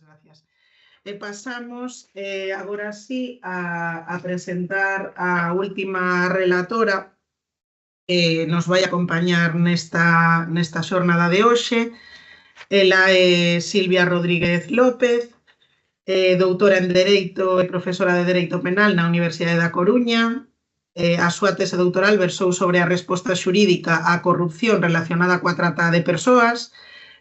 gracias. Pasamos agora sí a presentar a última relatora que nos vai acompañar nesta xornada de hoxe. Ela é Silvia Rodríguez López, doutora en Dereito e profesora de Dereito Penal na Universidade da Coruña. A súa tese doutoral versou sobre a resposta xurídica á corrupción relacionada coa trata de persoas.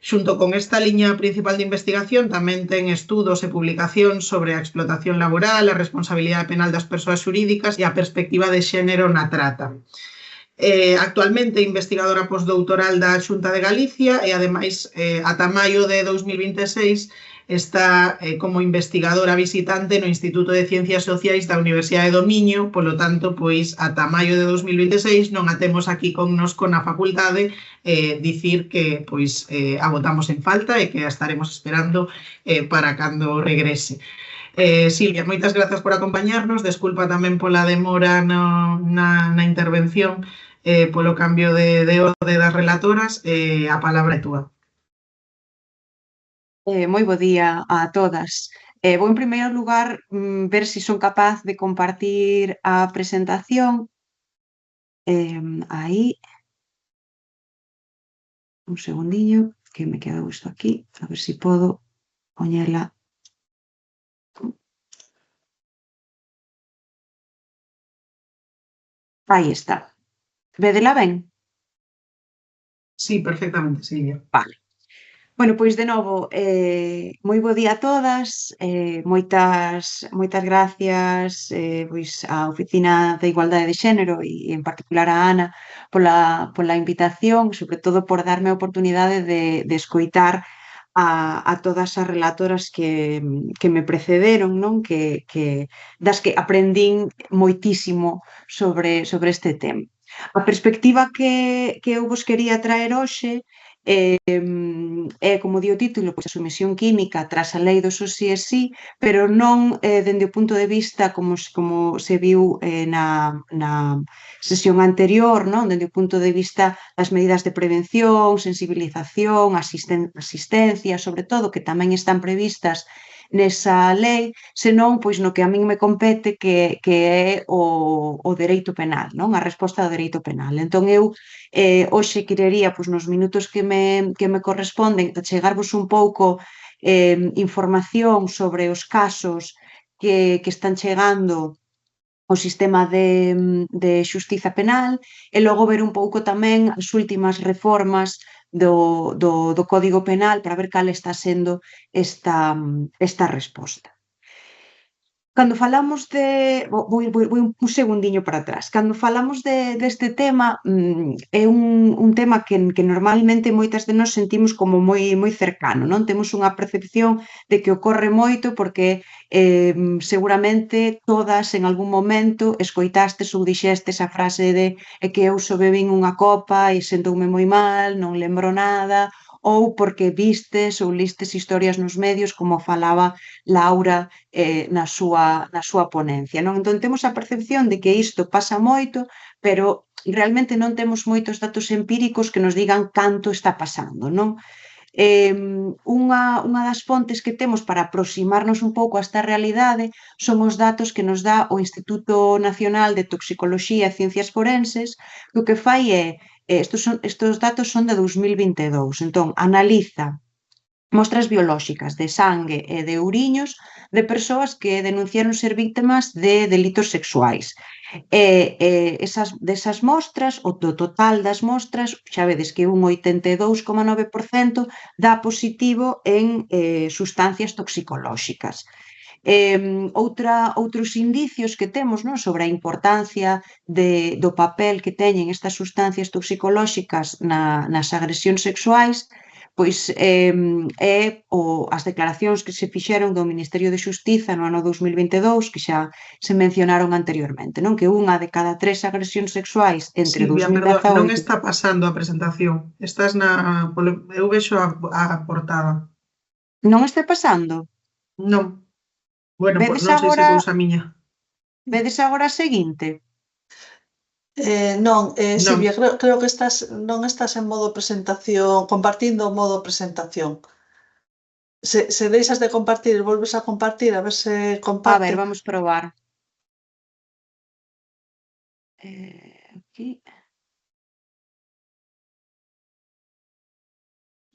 Xunto con esta liña principal de investigación tamén ten estudos e publicacións sobre a explotación laboral, a responsabilidade penal das persoas xurídicas e a perspectiva de xénero na trata. Actualmente investigadora postdoutoral da Xunta de Galicia e, ademais, ata maio de 2026 está como investigadora visitante no Instituto de Ciencias Sociais da Universidade do Miño, polo tanto, pois, ata maio de 2026 non a temos aquí connosco na facultade, dicir que pois a botamos en falta e que a estaremos esperando para cando regrese. Silvia, moitas grazas por acompañarnos, desculpa tamén pola demora na intervención, polo cambio de orde das relatoras, a palabra é túa. Moi bo día a todas. Vou en primeiro lugar ver se son capaz de compartir a presentación. Aí. Un segundiño, que me quedou isto aquí, a ver se podo poñela. Aí está. Védela ben? Sí, perfectamente, Silvia. Vale. Bueno, pois de novo, moi bo día a todas, moitas gracias pois á Oficina de Igualdade de Xénero e en particular a Ana pola invitación, sobre todo por darme a oportunidade de escoitar a todas as relatoras que me precederon, non? Das que aprendín moitísimo sobre este tema. A perspectiva que eu vos quería traer hoxe é, como di o título, pois a submisión química tras a lei do só si é si, pero non dende o punto de vista como se viu na sesión anterior, non? Dende o punto de vista das medidas de prevención, sensibilización, asistencia, sobre todo, que tamén están previstas nesa lei, senón pois no que a min me compete que é o dereito penal, non? A resposta ao dereito penal. Entón eu hoxe querería, pois nos minutos que me corresponden, chegarvos un pouco información sobre os casos que están chegando ao sistema de xustiza penal e logo ver un pouco tamén as últimas reformas do Código Penal para ver cal está sendo esta resposta. Cando falamos de... Vou un segundiño para atrás. Cando falamos deste tema, é un tema que normalmente moitas de nós sentimos como moi cercano, non? Temos unha percepción de que ocorre moito porque seguramente todas en algún momento escoitastes ou dixestes a frase de é que eu só bebín unha copa e sentoume moi mal, non lembro nada, ou porque vistes ou listes historias nos medios como falaba Laura na súa ponencia, non? Entón temos a percepción de que isto pasa moito, pero realmente non temos moitos datos empíricos que nos digan canto está pasando, non? Unha das fontes que temos para aproximarnos un pouco a esta realidade son os datos que nos dá o Instituto Nacional de Toxicoloxía e Ciencias Forenses, que o que fai é, estos datos son de 2022, entón analiza mostras biolóxicas de sangue e de ouriños de persoas que denunciaron ser víctimas de delitos sexuais. Desas mostras, o total das mostras, xa vedes que un 82,9% dá positivo en sustancias toxicolóxicas. Outros indicios que temos, non, sobre a importancia do papel que teñen estas sustancias toxicolóxicas nas agresións sexuais, pois as declaracións que se fixeron do Ministerio de Xustiza no ano 2022, que xa se mencionaron anteriormente, non? Que unha de cada 3 agresións sexuais entre Silvia, 2018... perdón, non está pasando a presentación. Estás eu vexo a portada. Non está pasando? Non. Bueno, pois non sei se cousa miña. Vedes agora a seguinte? Non, Silvia, creo que non estás en modo presentación, compartindo o modo presentación. Se deixas de compartir e volves a compartir, a ver se A comparte. ver, vamos probar. Aquí.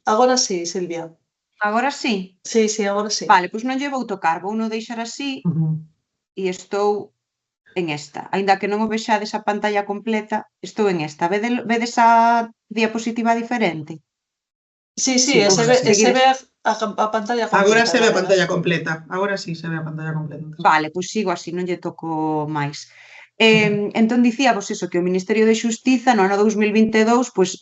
Agora sí, Silvia. Agora sí. Sí, sí, agora sí. Vale, pois non lle vou tocar, vou non deixar así e estou en esta. Aínda que non o vexades a pantalla completa, estou en esta. Vedes a diapositiva diferente? Sí, sí, Sí, e se ve seguides. a pantalla completa. Agora se ve a vale, pantalla completa. Agora sí se ve a pantalla completa. Vale, pois sigo así, non lle toco máis. Entón dicíamos eso, que o Ministerio de Xustiza no ano 2022 pois,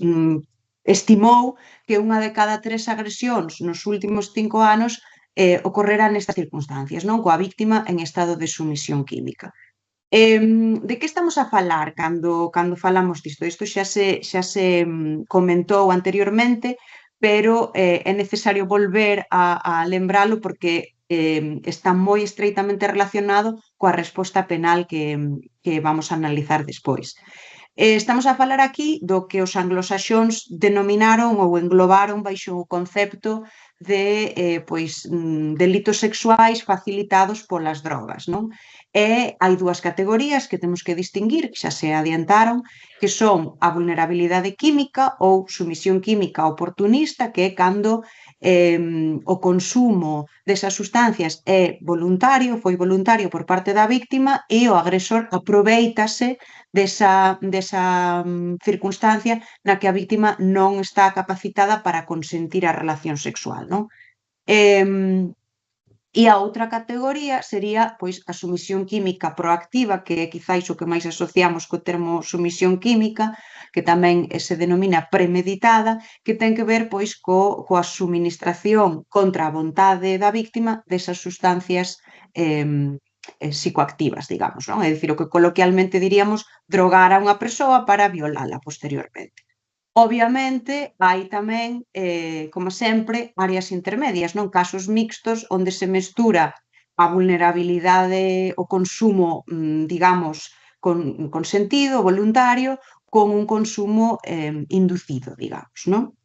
estimou que unha de cada 3 agresións nos últimos 5 anos ocorrerá nestas circunstancias, non? Coa víctima en estado de sumisión química. De que estamos a falar cando falamos disto? Isto xa se comentou anteriormente, pero é necesario volver a lembralo porque está moi estreitamente relacionado coa resposta penal que vamos a analizar despois. Estamos a falar aquí do que os anglosaxóns denominaron ou englobaron baixo o concepto de delitos sexuais facilitados polas drogas, non? E hai dúas categorías que temos que distinguir, que xa se adiantaron, que son a vulnerabilidade química ou sumisión química oportunista, que é cando o consumo desas sustancias é voluntario, foi voluntario por parte da víctima e o agresor aprovéitase desa circunstancia na que a víctima non está capacitada para consentir a relación sexual, non? E a outra categoría sería pois a sumisión química proactiva, que é quizáis o que máis asociamos co termo sumisión química, que tamén se denomina premeditada, que ten que ver pois coa suministración contra a vontade da víctima desas sustancias psicoactivas, digamos, non? É dicir, o que coloquialmente diríamos drogar a unha persoa para violala posteriormente. Obviamente, hai tamén, como sempre, áreas intermedias, non? Casos mixtos onde se mestura a vulnerabilidade, o consumo, digamos, consentido, voluntario, con un consumo inducido, digamos, non?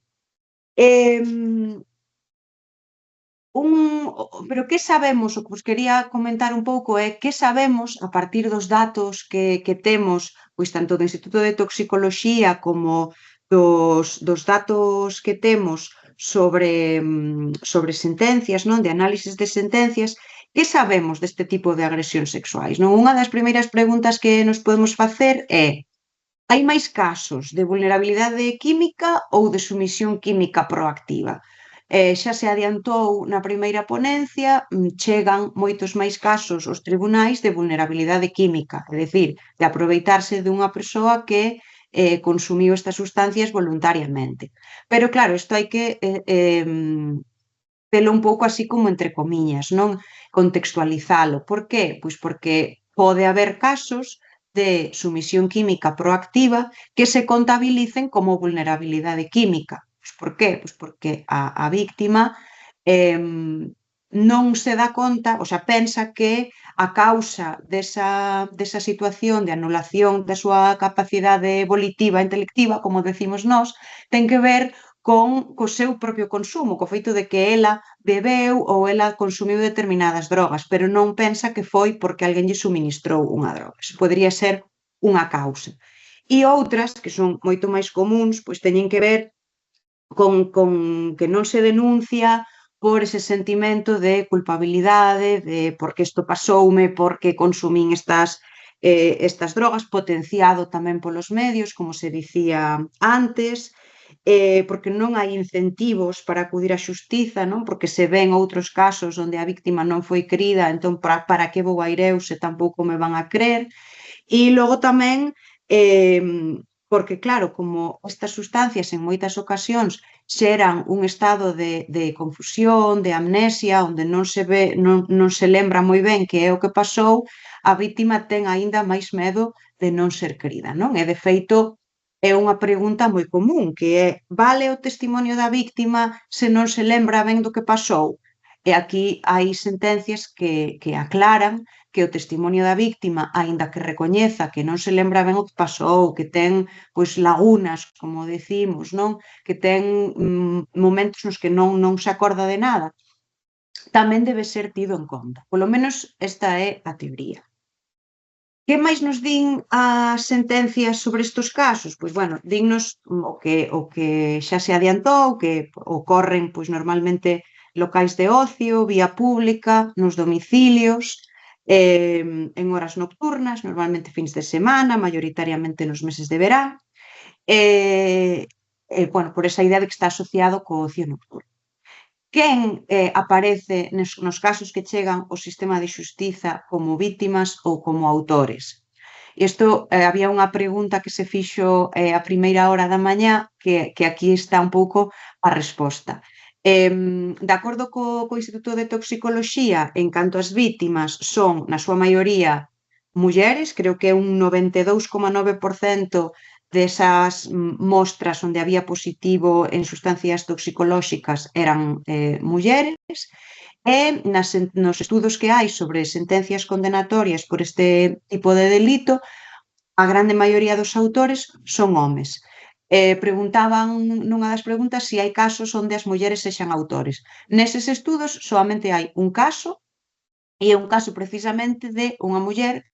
Pero que sabemos, o que vos quería comentar un pouco é que sabemos a partir dos datos que temos, pois tanto do Instituto de Toxicoloxía como dos datos que temos sobre sentencias, non? De análisis de sentencias, que sabemos deste tipo de agresións sexuais, non? Unha das primeiras preguntas que nos podemos facer é: hai máis casos de vulnerabilidade química ou de sumisión química proactiva? Xa se adiantou na primeira ponencia, chegan moitos máis casos aos tribunais de vulnerabilidade química, é dicir, de aproveitarse dunha persoa que consumiu estas sustancias voluntariamente. Pero claro, isto hai que telo un pouco así como entre comiñas, non? Contextualizalo. Por qué? Pois porque pode haber casos de sumisión química proactiva que se contabilicen como vulnerabilidade química. Pois por qué? Pois porque a víctima non se dá conta, o sea, pensa que a causa desa situación de anulación da súa capacidade volitiva, intelectiva, como decimos nós, ten que ver co seu propio consumo, co feito de que ela bebeu ou ela consumiu determinadas drogas, pero non pensa que foi porque alguén lle suministrou unha droga. Eso podería ser unha causa. E outras, que son moito máis comuns, pois teñen que ver con que non se denuncia por ese sentimento de culpabilidade, de porque isto pasoume, porque consumín estas drogas, potenciado tamén polos medios, como se dicía antes, porque non hai incentivos para acudir á xustiza, non? Porque se ven outros casos onde a víctima non foi querida, entón para que vou a ir eu se tampouco me van a crer. E logo tamén, porque claro, como estas sustancias en moitas ocasións xeran un estado de confusión, de amnesia, onde non se lembra moi ben que é o que pasou, a víctima ten aínda máis medo de non ser querida, non? E de feito, é unha pregunta moi común, que é: vale o testimonio da víctima se non se lembra ben do que pasou? E aquí hai sentencias que aclaran que o testimonio da víctima, aínda que recoñeza que non se lembra ben o que pasou, que ten pois lagunas, como decimos, non? Que ten momentos nos que non se acorda de nada, tamén debe ser tido en conta. Polo menos esta é a teoría. Que máis nos din as sentencias sobre estes casos? Pois, bueno, dinnos o que xa se adiantou, que ocorren pois, normalmente locais de ocio, vía pública, nos domicilios, en horas nocturnas, normalmente fins de semana, maioritariamente nos meses de verán, bueno, por esa idea de que está asociado co ocio nocturno. Quen aparece nos casos que chegan ao sistema de xustiza como vítimas ou como autores? Isto, había unha pregunta que se fixo a primeira hora da mañá que aquí está un pouco a resposta. De acordo co Instituto de Toxicoloxía, en canto as vítimas son, na súa maioría, mulleres, creo que un 92,9% desas mostras onde había positivo en sustancias toxicolóxicas eran mulleres, e nos estudos que hai sobre sentencias condenatorias por este tipo de delito, a grande maioría dos autores son homes. Preguntaban nunha das preguntas se hai casos onde as mulleres sexan autores. Neses estudos soamente hai un caso, e é un caso precisamente de unha muller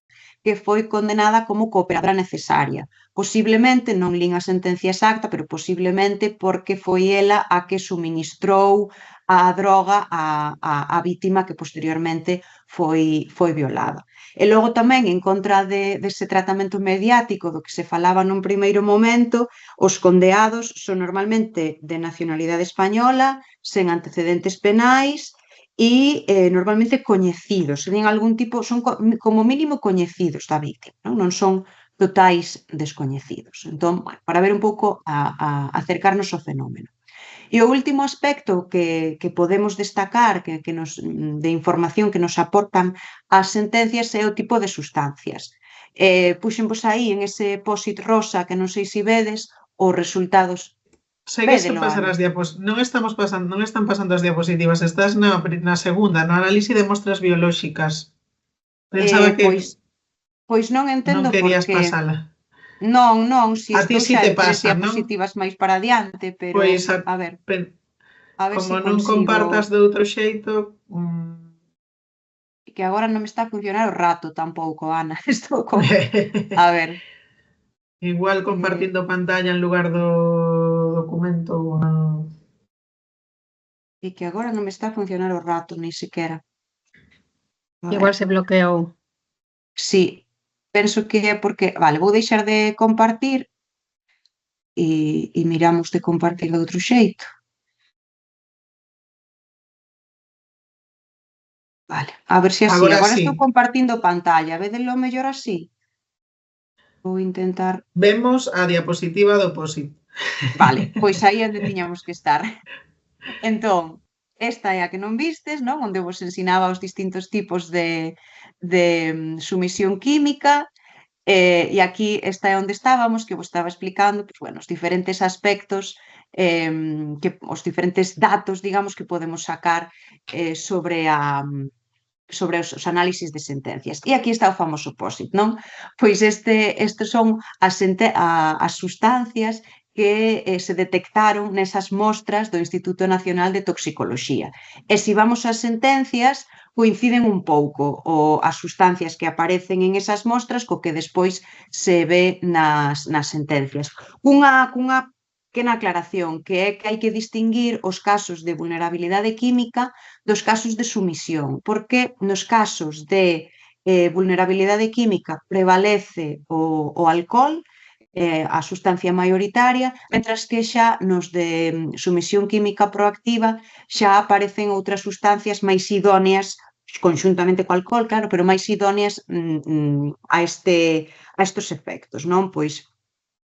que foi condenada como cooperadora necesaria. Posiblemente, non lín a sentencia exacta, pero posiblemente porque foi ela a que suministrou a droga á vítima que posteriormente foi violada. E logo tamén, en contra dese tratamento mediático do que se falaba nun primeiro momento, os condeados son normalmente de nacionalidade española, sen antecedentes penais, e normalmente coñecidos, teñen algún tipo, son como mínimo coñecidos da vítima, non son totais descoñecidos. Entón, bueno, para ver un pouco acercarnos ao fenómeno. E o último aspecto que podemos destacar de información que nos aportan as sentencias é o tipo de sustancias. Puxenvos aí en ese post-it rosa que non sei se vedes os resultados. Segues a pasar as diapositivas. Non están pasando as diapositivas, estás na segunda, no análise de mostras biolóxicas. Pensaba que pois non entendo non querías porque pasala. Non, si A ti estou si xa te 3 pasa, non? diapositivas máis para adiante, pero Pois a ver como si non consigo. compartas de outro xeito, Que agora non me está a funcionar o rato tampouco, Ana. Estou con... A ver. Igual compartindo pantalla en lugar do documento. E que agora non me está a funcionar o rato, ni siquiera. Igual se bloqueou. Sí, penso que é porque... Vale, vou deixar de compartir e miramos de compartir de outro xeito. Vale, a ver se así. Agora sí. estou compartindo pantalla. Vedelo mellor así? Vou intentar... Vemos a diapositiva do POSIT. Vale, pois aí onde tiñamos que estar. Entón, esta é a que non vistes, non? Onde vos ensinaba os distintos tipos de sumisión química, e aquí esta é onde estábamos, que vos estaba explicando, pues, bueno, os diferentes aspectos, os diferentes datos, digamos, que podemos sacar sobre os análisis de sentencias. E aquí está o famoso POSIT, non? Pois estes son as sustancias que se detectaron nesas mostras do Instituto Nacional de Toxicoloxía. E se vamos ás sentencias, coinciden un pouco as sustancias que aparecen en esas mostras co que despois se ve nas sentencias. Cunha pequena aclaración, que é que hai que distinguir os casos de vulnerabilidade química dos casos de sumisión, porque nos casos de vulnerabilidade química prevalece o alcohol, a sustancia maioritaria, mentras que xa nos de sumisión química proactiva xa aparecen outras sustancias máis idóneas, conxuntamente co alcohol, claro, pero máis idóneas a estes efectos, non? Pois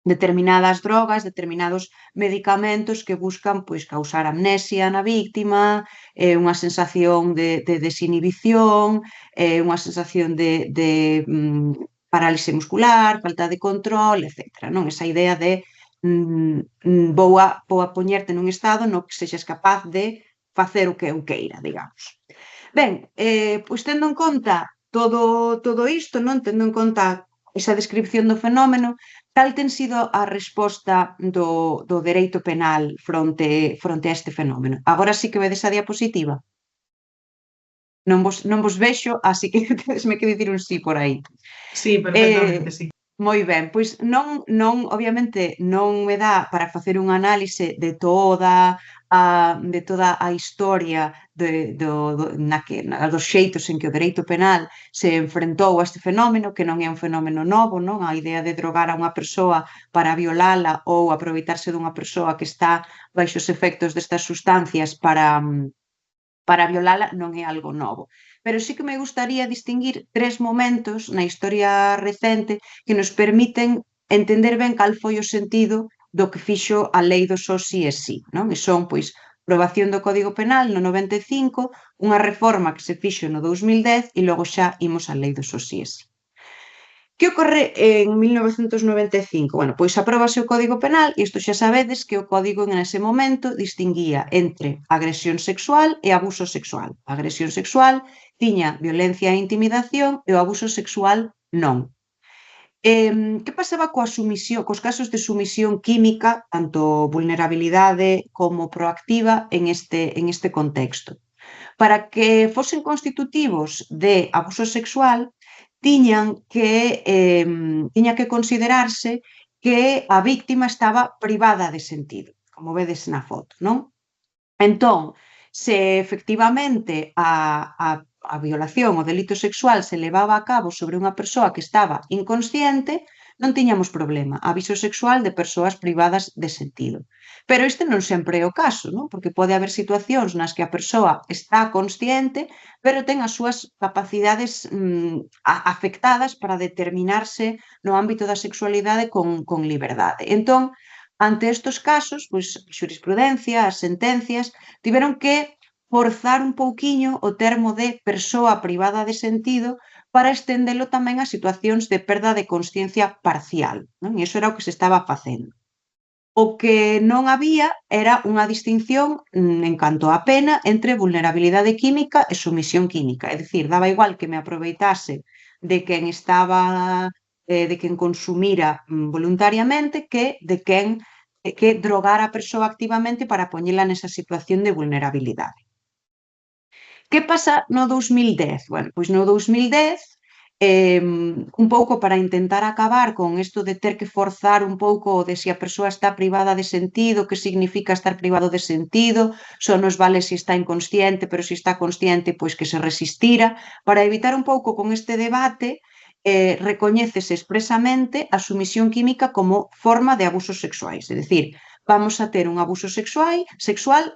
determinadas drogas, determinados medicamentos que buscan pois causar amnesia na vítima, unha sensación de desinhibición, unha sensación de parálise muscular, falta de control, etc. Non? Esa idea de vou a poñerte nun estado no que sexas capaz de facer o que eu queira, digamos. Ben, pois tendo en conta todo isto, non? Tendo en conta esa descripción do fenómeno, cal ten sido a resposta do dereito penal fronte a este fenómeno? Agora sí que vedes a diapositiva. non vos vexo, así que tedesme que dicir un sí por aí. Sí, perfectamente, sí. Moi ben, pois obviamente non me dá para facer un análise de toda a historia dos xeitos en que o dereito penal se enfrentou a este fenómeno, que non é un fenómeno novo, non? A idea de drogar a unha persoa para violala ou aproveitarse dunha persoa que está baixo os efectos destas sustancias para violala non é algo novo. Pero sí que me gustaría distinguir 3 momentos na historia recente que nos permiten entender ben cal foi o sentido do que fixo a lei do só sí e sí, non? E son, pois, aprobación do Código Penal no 95, unha reforma que se fixo no 2010 e logo xa imos á lei do só sí e sí. Que ocorre en 1995? Bueno, pois apróbase o Código Penal e isto xa sabedes que o Código en ese momento distinguía entre agresión sexual e abuso sexual. A agresión sexual tiña violencia e intimidación e o abuso sexual non. Que pasaba cos casos de sumisión química, tanto vulnerabilidade como proactiva en este contexto? Para que fosen constitutivos de abuso sexual, tiña que considerarse que a víctima estaba privada de sentido, como vedes na foto, non? Entón, se efectivamente a violación, o delito sexual se levaba a cabo sobre unha persoa que estaba inconsciente, non tiñamos problema, aviso sexual de persoas privadas de sentido. Pero este non sempre é o caso, non? Porque pode haber situacións nas que a persoa está consciente, pero ten as súas capacidades afectadas para determinarse no ámbito da sexualidade con liberdade. Entón, ante estes casos, pois, a xurisprudencia, as sentencias, tiveron que forzar un pouquiño o termo de persoa privada de sentido para estendelo tamén a situacións de perda de consciencia parcial, non? E iso era o que se estaba facendo. O que non había era unha distinción en canto á pena entre vulnerabilidade química e sumisión química. É dicir, daba igual que me aproveitase de quen consumira voluntariamente que de quen que drogar a persoa activamente para poñela nesa situación de vulnerabilidade. Que pasa no 2010? Bueno, pois no 2010, un pouco para intentar acabar con isto de ter que forzar un pouco de se a persoa está privada de sentido, que significa estar privado de sentido, só nos vale se está inconsciente, pero se está consciente, pois que se resistira. Para evitar un pouco con este debate, recoñécese expresamente a sumisión química como forma de abusos sexuais, é dicir, vamos a ter un abuso sexual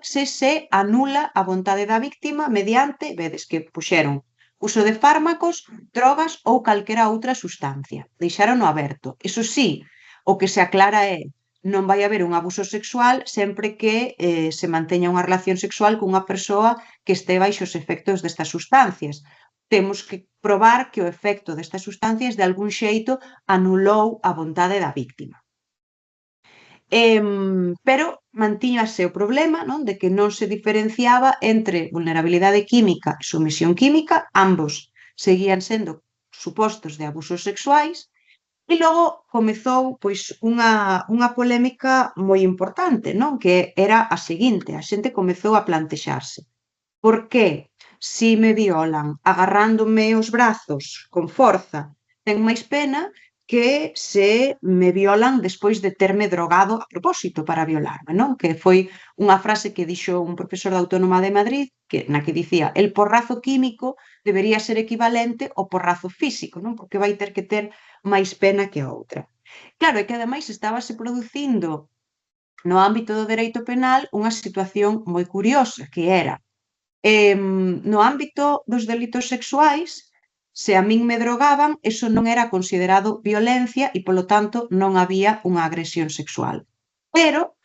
se anula a vontade da víctima mediante, vedes que puxeron uso de fármacos, drogas ou calquera outra sustancia. Deixaron aberto. Iso sí, o que se aclara é non vai haber un abuso sexual sempre que se manteña unha relación sexual cunha persoa que este baixo os efectos destas sustancias. Temos que probar que o efecto destas sustancias de algún xeito anulou a vontade da víctima. Pero mantíñase o problema, non, de que non se diferenciaba entre vulnerabilidade química e sumisión química, ambos seguían sendo supostos de abusos sexuais, e logo comezou pois unha polémica moi importante, non, que era a seguinte, a xente comezou a plantexarse: por que si me violan agarrándome os brazos con forza ten máis pena que se me violan despois de terme drogado a propósito para violarme, non? Que foi unha frase que dixo un profesor da Autónoma de Madrid na que dicía el porrazo químico debería ser equivalente ao porrazo físico, non? Porque vai ter que ter máis pena que a outra. Claro, é que ademais estábase producindo no ámbito do dereito penal unha situación moi curiosa, que era no ámbito dos delitos sexuais, se a min me drogaban, eso non era considerado violencia e, polo tanto, non había unha agresión sexual. Pero,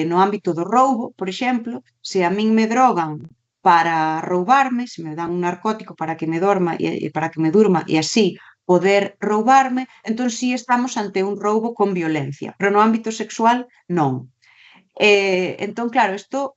no ámbito do roubo, por exemplo, se a min me drogan para roubarme, se me dan un narcótico para que me durma e así poder roubarme, entón sí estamos ante un roubo con violencia, pero no ámbito sexual non. Entón, claro, isto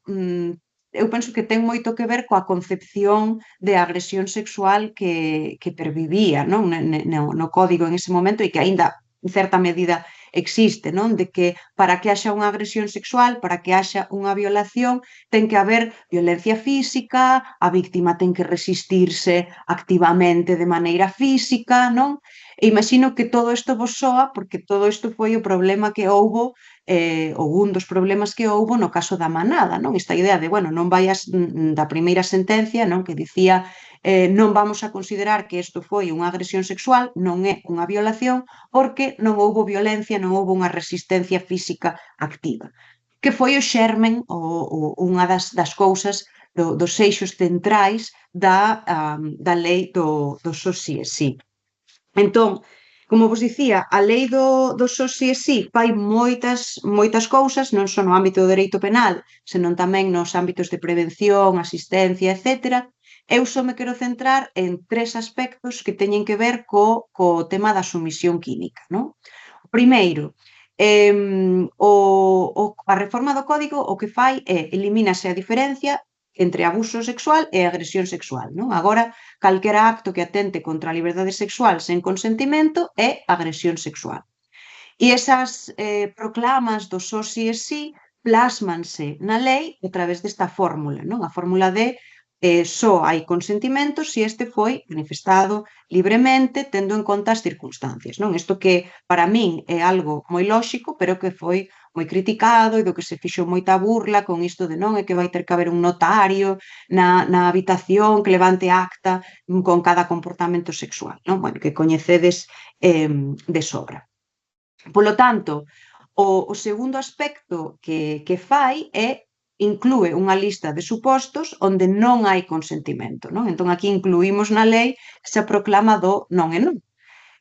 eu penso que ten moito que ver coa concepción de agresión sexual que pervivía, non, no código en ese momento e que aínda en certa medida existe, non? De que para que haxa unha agresión sexual, para que haxa unha violación, ten que haber violencia física, a víctima ten que resistirse activamente de maneira física, non? E imagino que todo isto vos soa porque todo isto foi o problema que houbo ou un dos problemas que houbo no caso da manada, non? Esta idea de, bueno, non vayas da primeira sentencia, non? Que dicía non vamos a considerar que isto foi unha agresión sexual, non é unha violación, porque non houbo violencia, non houbo unha resistencia física activa. Que foi o xermen, unha das cousas, dos eixos centrais da lei do só si e si. Entón, como vos dicía, a lei do só si e si fai moitas cousas, non só no ámbito do dereito penal, senón tamén nos ámbitos de prevención, asistencia, etc. Eu só me quero centrar en 3 aspectos que teñen que ver co tema da sumisión química, non? O primeiro, a reforma do código o que fai é elimínase a diferencia entre abuso sexual e agresión sexual, non? Agora, calquera acto que atente contra a liberdade sexual sen consentimento é agresión sexual. E esas proclamas do só si e si plásmanse na lei a través desta fórmula, non? A fórmula de só hai consentimento se este foi manifestado libremente tendo en conta as circunstancias, non? Isto que para min é algo moi lóxico, pero que foi moi criticado e do que se fixo moita burla con isto de non, é que vai ter que haber un notario na habitación que levante acta con cada comportamento sexual, non? Bueno, que coñecedes de sobra. Polo tanto, o segundo aspecto que fai é inclúe unha lista de supostos onde non hai consentimento, non? Entón, aquí incluímos na lei esa proclama do non e non.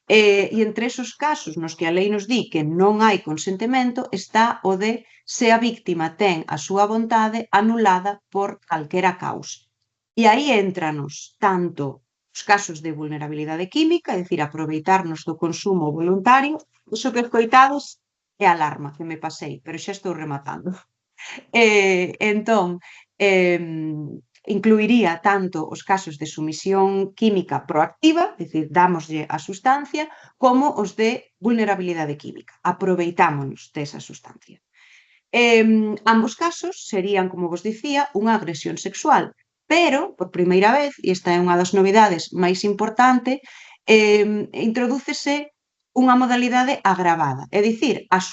E entre esos casos nos que a lei nos di que non hai consentimento está o de se a víctima ten a súa vontade anulada por calquera causa. E aí éntranos tanto os casos de vulnerabilidade química, é dicir, aproveitarnos do consumo voluntario, iso que escoitades é alarma, que me pasei, pero xa estou rematando. Entón, incluiría tanto os casos de sumisión química proactiva, é dicir, dámoslle a sustancia, como os de vulnerabilidade química. Aproveitámonos desa sustancia. Ambos casos serían, como vos dicía, unha agresión sexual, pero, por primeira vez, e esta é unha das novidades máis importante, introdúcese unha modalidade agravada, é dicir, a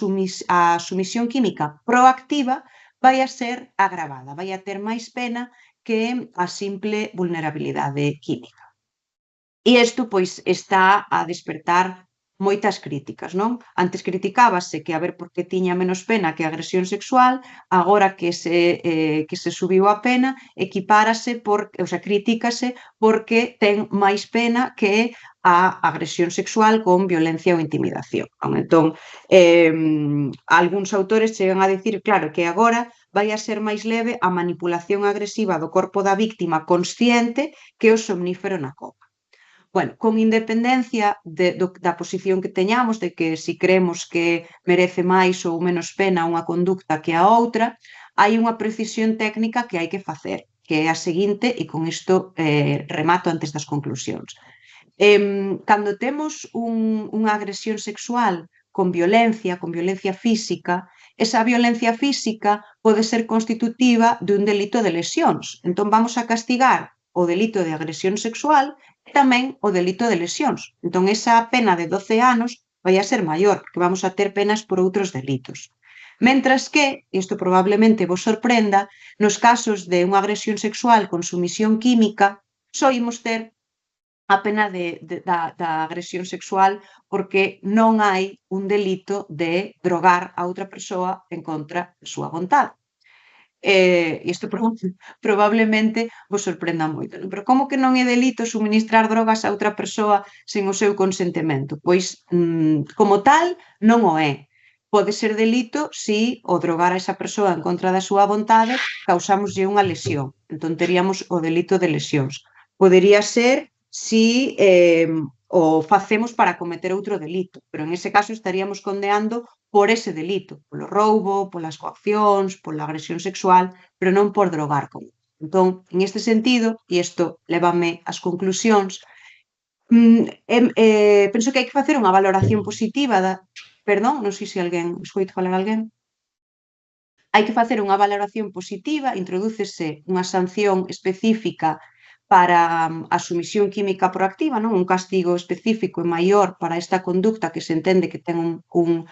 sumisión química proactiva vai a ser agravada, vai a ter máis pena que a simple vulnerabilidade química. E isto, pois, está a despertar moitas críticas, non? Antes criticábase que a ver por que tiña menos pena que a agresión sexual, agora que se subiu a pena, equipárase, critícase porque ten máis pena que a agresión sexual con violencia ou intimidación. Entón, algúns autores chegan a dicir, claro, que agora vai a ser máis leve a manipulación agresiva do corpo da víctima consciente que o somnífero na copa. Bueno, con independencia da posición que teñamos, de que si creemos que merece máis ou menos pena unha conducta que a outra, hai unha precisión técnica que hai que facer, que é a seguinte, e con isto remato antes das conclusións. Cando temos unha agresión sexual con violencia física, esa violencia física pode ser constitutiva dun delito de lesións. Entón vamos a castigar o delito de agresión sexual e tamén o delito de lesións. Entón esa pena de 12 anos vai a ser maior, porque vamos a ter penas por outros delitos. Mentras que, isto probablemente vos sorprenda, nos casos de unha agresión sexual con sumisión química, só imos ter a pena da agresión sexual porque non hai un delito de drogar a outra persoa en contra da súa vontade. Isto probablemente vos sorprenda moito, non? Pero como que non é delito suministrar drogas a outra persoa sen o seu consentimento? Pois, como tal, non o é. Pode ser delito se o drogar a esa persoa en contra da súa vontade causámoslle unha lesión. Entón teríamos o delito de lesións. Podería ser se o facemos para cometer outro delito, pero en ese caso estaríamos condeando por ese delito, polo roubo, polas coaccións, pola agresión sexual, pero non por drogar. Entón, en este sentido, e isto lévame ás conclusións, Penso que hai que facer unha valoración positiva perdón, non sei se alguén, escoito falar alguén. Hai que facer unha valoración positiva, introdúcese unha sanción específica para a sumisión química proactiva, non? Un castigo específico e maior para esta conducta que se entende que ten un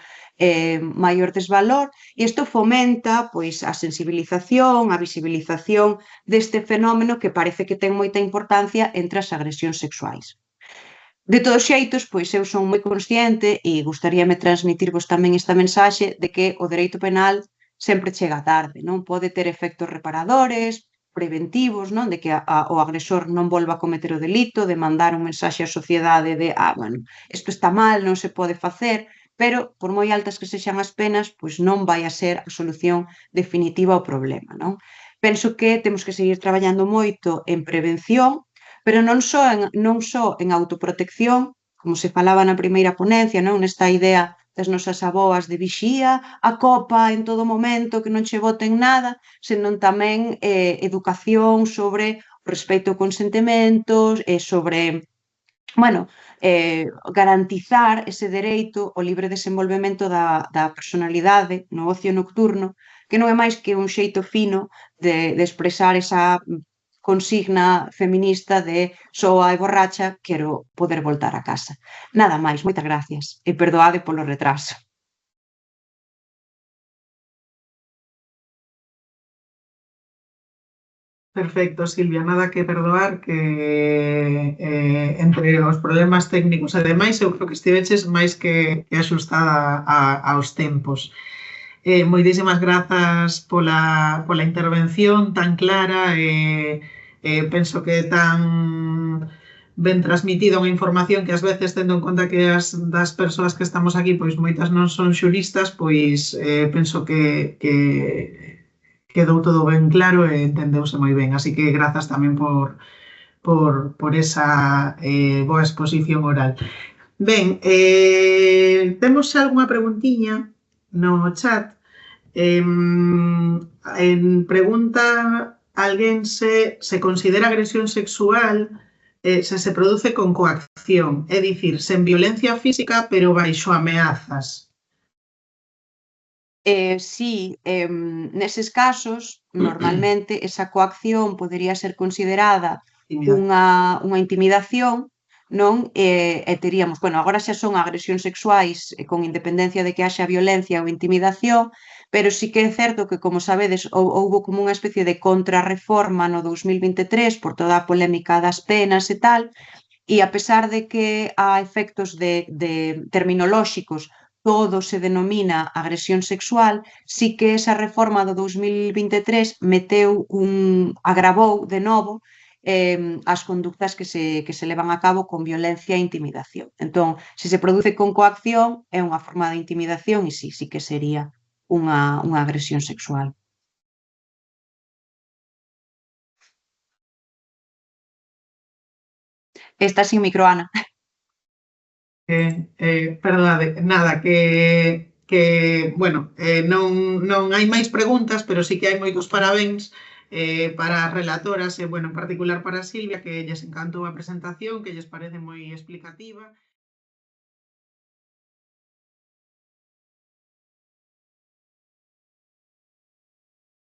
maior desvalor, e isto fomenta pois a sensibilización, a visibilización deste fenómeno que parece que ten moita importancia entre as agresións sexuais. De todos xeitos, pois eu son moi consciente e gustaríame transmitirvos tamén esta mensaxe de que o dereito penal sempre chega tarde, non? Pode ter efectos reparadores, preventivos, non? De que o agresor non volva a cometer o delito, de mandar un mensaxe á sociedade de, bueno, isto está mal, non se pode facer, pero por moi altas que sexan as penas, pois non vai a ser a solución definitiva ao problema, non? Penso que temos que seguir traballando moito en prevención, pero non só en autoprotección, como se falaba na primeira ponencia, non? Nesta idea das nosas aboas de vixía, a copa en todo momento, que non che boten nada, senón tamén educación sobre o respecto ao consentimento, sobre, garantizar ese dereito ao libre desenvolvemento da personalidade no ocio nocturno, que non é máis que un xeito fino de expresar esa consigna feminista de soa e borracha, quero poder voltar a casa. Nada máis, moitas gracias e perdoade polo retraso. Perfecto, Silvia, nada que perdoar, que entre os problemas técnicos e demais, eu creo que estiveches máis que axustada aos tempos. Moitísimas grazas pola intervención tan clara e penso que tan ben transmitida unha información que ás veces, tendo en conta que das persoas que estamos aquí, pois moitas non son xuristas, pois penso que quedou todo ben claro e entendeuse moi ben. Así que grazas tamén por esa boa exposición oral. Ben, temos algunha preguntiña no chat. Pregunta alguén se considera agresión sexual se produce con coacción, é dicir, sen violencia física, pero baixo ameazas. Sí, neses casos, normalmente, esa coacción podería ser considerada unha intimidación, non? E teríamos, agora xa son agresións sexuais con independencia de que haxa violencia ou intimidación, pero sí que é certo que, como sabedes, houbo como unha especie de contrarreforma no 2023 por toda a polémica das penas e tal, e a pesar de que a efectos de terminolóxicos todo se denomina agresión sexual, sí que esa reforma do 2023 agravou de novo as conductas que se levan a cabo con violencia e intimidación. Entón, se se produce con coacción, é unha forma de intimidación e sí que sería unha agresión sexual. Está sin micro, Ana. Perdade, nada, non hai máis preguntas, pero sí que hai moitos parabéns para as relatoras e, en particular para Silvia, que lles encantou a presentación, que lles parece moi explicativa.